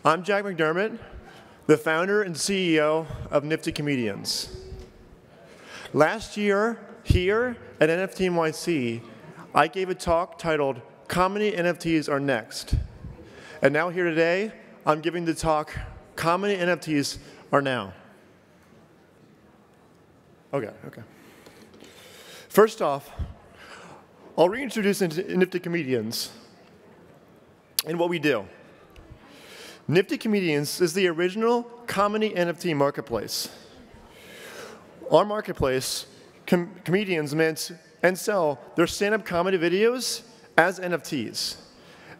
I'm Jack McDermott, the founder and CEO of Nifty Comedians. Last year, here at NFT.NYC, I gave a talk titled, Comedy NFTs Are Next. And now here today, I'm giving the talk, Comedy NFTs Are Now. Okay. First off, I'll reintroduce Nifty Comedians and what we do. Nifty Comedians is the original comedy NFT marketplace. Our marketplace, comedians mint and sell their stand-up comedy videos as NFTs.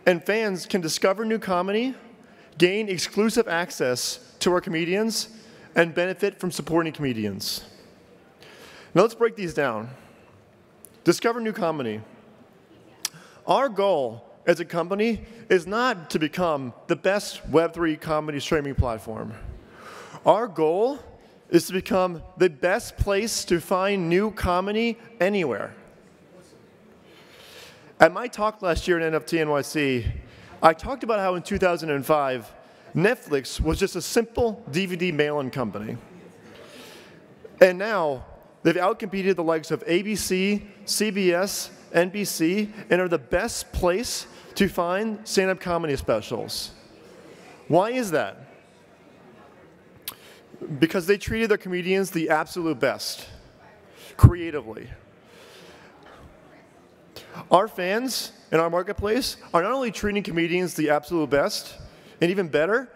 And fans can discover new comedy, gain exclusive access to our comedians, and benefit from supporting comedians. Now let's break these down. Discover new comedy. Our goal as a company is not to become the best Web3 comedy streaming platform. Our goal is to become the best place to find new comedy anywhere. At my talk last year at NFT.NYC, I talked about how in 2005, Netflix was just a simple DVD mail-in company. And now, they've outcompeted the likes of ABC, CBS, NBC, and are the best place to find stand-up comedy specials. Why is that? Because they treated their comedians the absolute best, creatively. Our fans in our marketplace are not only treating comedians the absolute best, and even better,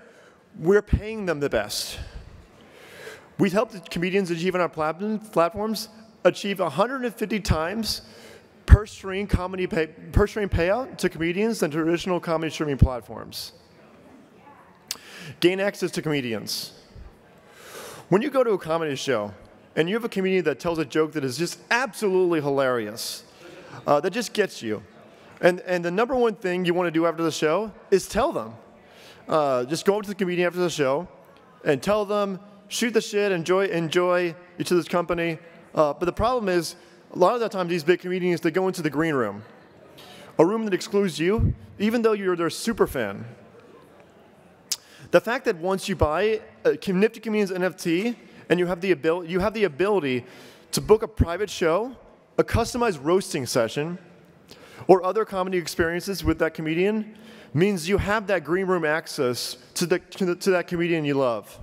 we're paying them the best. We've helped the comedians achieve on our platforms achieve 150 times per stream payout to comedians than traditional comedy streaming platforms. Gain access to comedians. When you go to a comedy show and you have a comedian that tells a joke that is just absolutely hilarious, that just gets you, and the number one thing you want to do after the show is tell them. Just go up to the comedian after the show and tell them, shoot the shit, enjoy each other's company. But the problem is, a lot of the time, these big comedians, they go into the green room, a room that excludes you, even though you're their super fan. The fact that once you buy a Nifty Comedians NFT and you have the ability to book a private show, a customized roasting session, or other comedy experiences with that comedian, means you have that green room access to that comedian you love.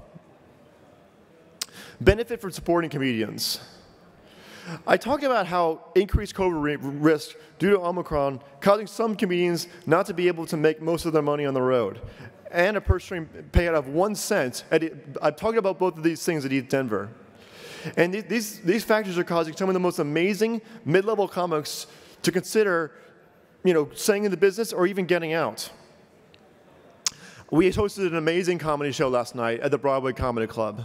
Benefit from supporting comedians. I talked about how increased COVID risk due to Omicron causing some comedians not to be able to make most of their money on the road, and a per stream payout of 1 cent. I've talked about both of these things at East Denver. And these factors are causing some of the most amazing mid-level comics to consider, staying in the business or even getting out. We hosted an amazing comedy show last night at the Broadway Comedy Club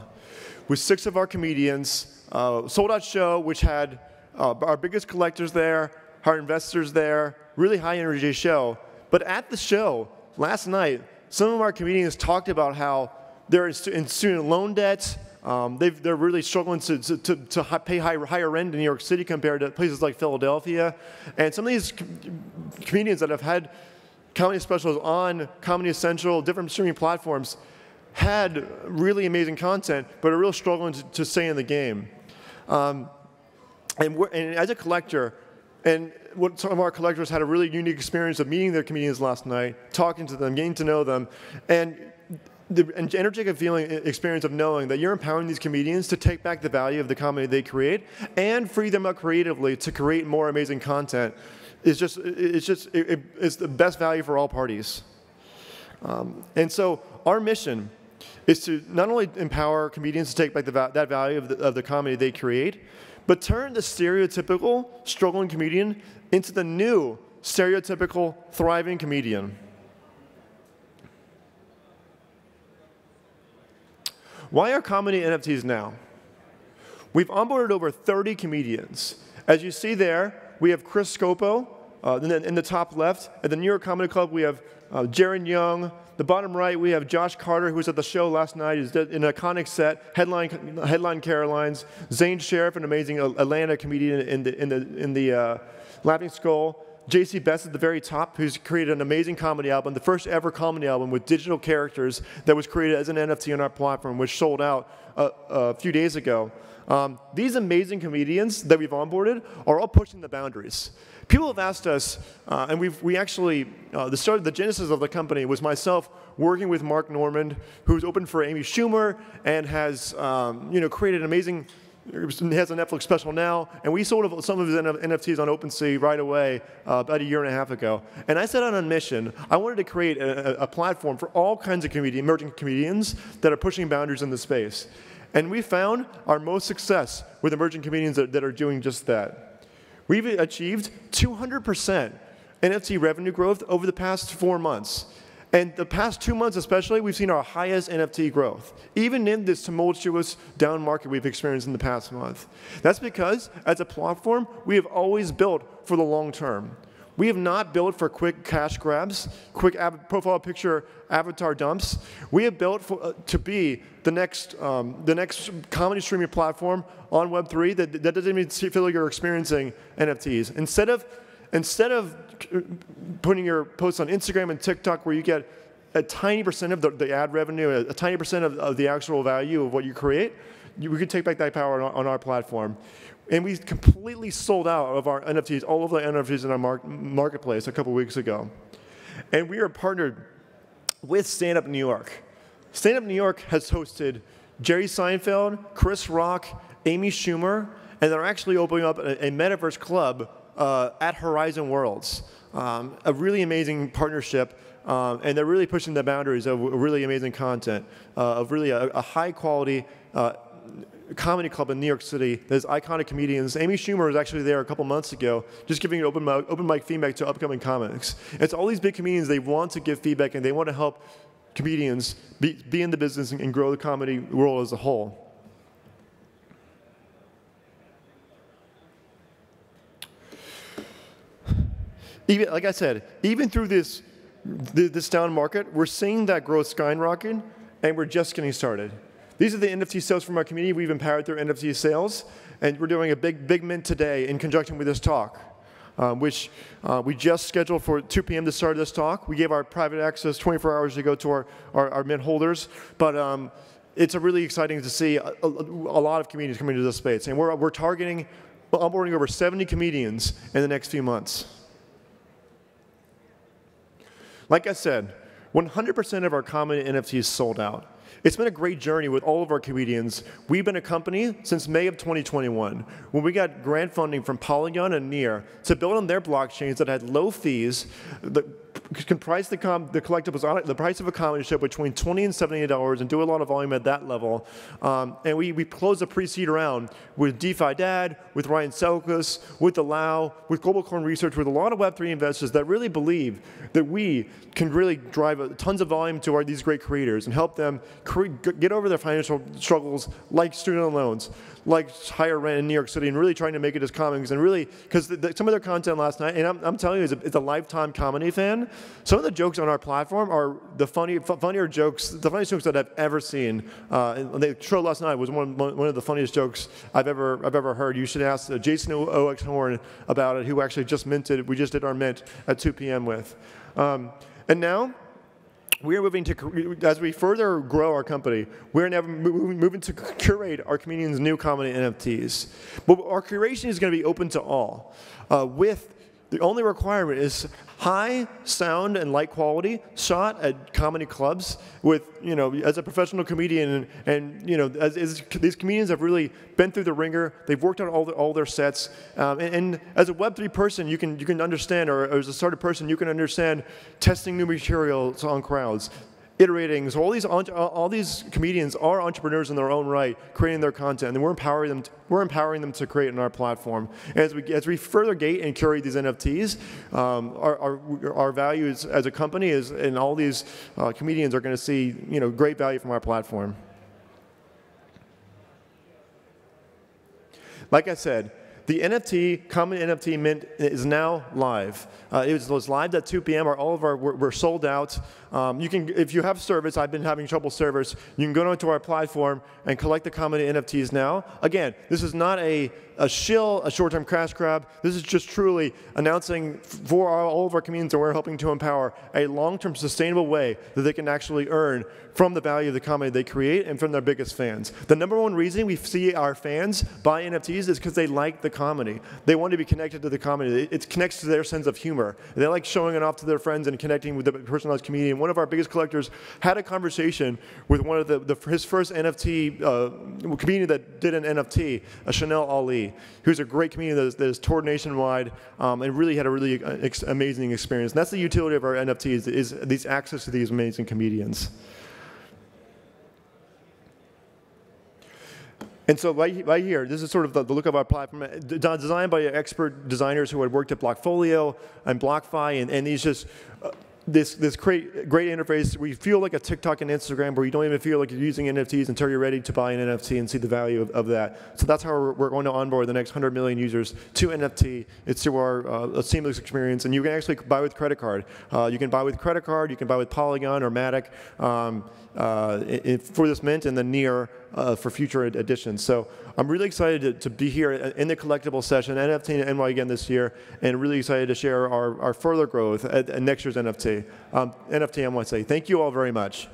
with 6 of our comedians. Sold-out show, which had our biggest collectors there, our investors there, really high-energy show. But at the show last night, some of our comedians talked about how they're in student loan debt. They're really struggling to pay higher rent in New York City compared to places like Philadelphia. And some of these comedians that have had comedy specials on Comedy Central, different streaming platforms, had really amazing content, but are really struggling to stay in the game. And as a collector, and some of our collectors had a really unique experience of meeting their comedians last night, talking to them, getting to know them, and the energetic experience of knowing that you're empowering these comedians to take back the value of the comedy they create and free them up creatively to create more amazing content it's the best value for all parties. And so our mission is to not only empower comedians to take back that value of the comedy they create, but turn the stereotypical struggling comedian into the new stereotypical thriving comedian. Why are comedy NFTs now? We've onboarded over 30 comedians. As you see there, we have Chris Scopo in the top left. At the New York Comedy Club, we have Jaron Young. The bottom right, we have Josh Carter, who was at the show last night. He's in an iconic set, Headline Carolines. Zane Sheriff, an amazing Atlanta comedian in the Laughing Skull. JC Best at the very top, who's created an amazing comedy album, the first ever comedy album with digital characters that was created as an NFT on our platform, which sold out a few days ago. These amazing comedians that we've onboarded are all pushing the boundaries. People have asked us, and we actually, the genesis of the company was myself working with Mark Normand, who's opened for Amy Schumer and has created an amazing, he has a Netflix special now, and we sold some of his NFTs on OpenSea right away about a year and a half ago. And I set out on a mission. I wanted to create a platform for all kinds of emerging comedians that are pushing boundaries in the space. And we found our most success with emerging comedians that are doing just that. We've achieved 200% NFT revenue growth over the past 4 months. And the past 2 months especially, we've seen our highest NFT growth, even in this tumultuous down market we've experienced in the past month. That's because, as a platform, we have always built for the long term. We have not built for quick cash grabs, quick profile picture avatar dumps. We have built to be the next comedy streaming platform on Web3 that doesn't even feel like you're experiencing NFTs. Instead of putting your posts on Instagram and TikTok where you get a tiny percent of the ad revenue, a tiny percent of the actual value of what you create, we can take back that power on our platform. And we completely sold out of our NFTs, all of the NFTs in our marketplace a couple weeks ago. And we are partnered with Stand Up New York. Stand Up New York has hosted Jerry Seinfeld, Chris Rock, Amy Schumer, and they're actually opening up a metaverse club at Horizon Worlds. A really amazing partnership, and they're really pushing the boundaries of really amazing content, of really a high quality comedy club in New York City that has iconic comedians. Amy Schumer was actually there a couple months ago, just giving an open mic feedback to upcoming comics. It's all these big comedians, they want to give feedback and they want to help comedians be in the business and grow the comedy world as a whole. Even, like I said, even through this down market, we're seeing that growth skyrocket, and we're just getting started. These are the NFT sales from our community. We've empowered through NFT sales, and we're doing a big mint today in conjunction with this talk, which we just scheduled for 2 p.m. to start this talk. We gave our private access 24 hours ago to our mint holders, but it's really exciting to see a lot of comedians coming into this space, and we're targeting onboarding over 70 comedians in the next few months. Like I said, 100% of our common NFTs sold out. It's been a great journey with all of our comedians. We've been a company since May of 2021, when we got grant funding from Polygon and Near to build on their blockchains that had low fees, that can price the collectibles on the price of a comedy show between $20 and $78 and do a lot of volume at that level. And we closed a pre-seed round with DeFi Dad, with Ryan Selkus, with the Lau, with Global Corn Research, with a lot of Web3 investors that really believe that we can really drive tons of volume to these great creators and help them get over their financial struggles, like student loans, like higher rent in New York City, and really trying to make it as comics. And really, because some of their content last night, and I'm telling you, as a lifetime comedy fan, some of the jokes on our platform are the funniest jokes that I've ever seen. And the show last night was one of the funniest jokes I've ever heard. You should ask Jason OX Horn about it, who actually just minted. We just did our mint at 2 p.m. with. And now, we are moving to, as we further grow our company, we're now moving to curate our comedians' new comedy NFTs. But our curation is going to be open to all, with the only requirement is high sound and light quality shot at comedy clubs with, as a professional comedian, and as these comedians have really been through the ringer. They've worked on all their sets, and as a Web3 person, you can understand, or as a startup person, you can understand testing new materials on crowds, iterating. So all these comedians are entrepreneurs in their own right, creating their content, and we're empowering them to create on our platform. And as we further gate and curate these NFTs, our value as a company is, and all these comedians are going to see great value from our platform. Like I said, the NFT Comedy NFT Mint is now live. It was live at 2 p.m. We're sold out. You can, if you have service, I've been having trouble service, you can go onto our platform and collect the Comedy NFTs now. Again, this is not a short-term cash grab. This is just truly announcing for all of our communities that we're helping to empower a long-term sustainable way that they can actually earn from the value of the comedy they create and from their biggest fans. The #1 reason we see our fans buy NFTs is because they like the comedy. They want to be connected to the comedy. It connects to their sense of humor. They like showing it off to their friends and connecting with the personalized comedian. One of our biggest collectors had a conversation with one of his first NFT comedian that did an NFT, Chanel Ali, who's a great comedian that has toured nationwide and really had a really amazing experience. And that's the utility of our NFTs, is these access to these amazing comedians. And so right here, this is sort of the look of our platform, designed by expert designers who had worked at Blockfolio and BlockFi, and these just this great interface. We feel like a TikTok and Instagram where you don't even feel like you're using NFTs until you're ready to buy an NFT and see the value of that. So that's how we're going to onboard the next 100 million users to NFT. It's through our seamless experience, and you can actually buy with credit card. You can buy with credit card, you can buy with Polygon or Matic for this mint, and then Near for future editions. So I'm really excited to be here in the Collectibles session, NFT NY again this year, and really excited to share our further growth at next year's NFT NYC. Thank you all very much.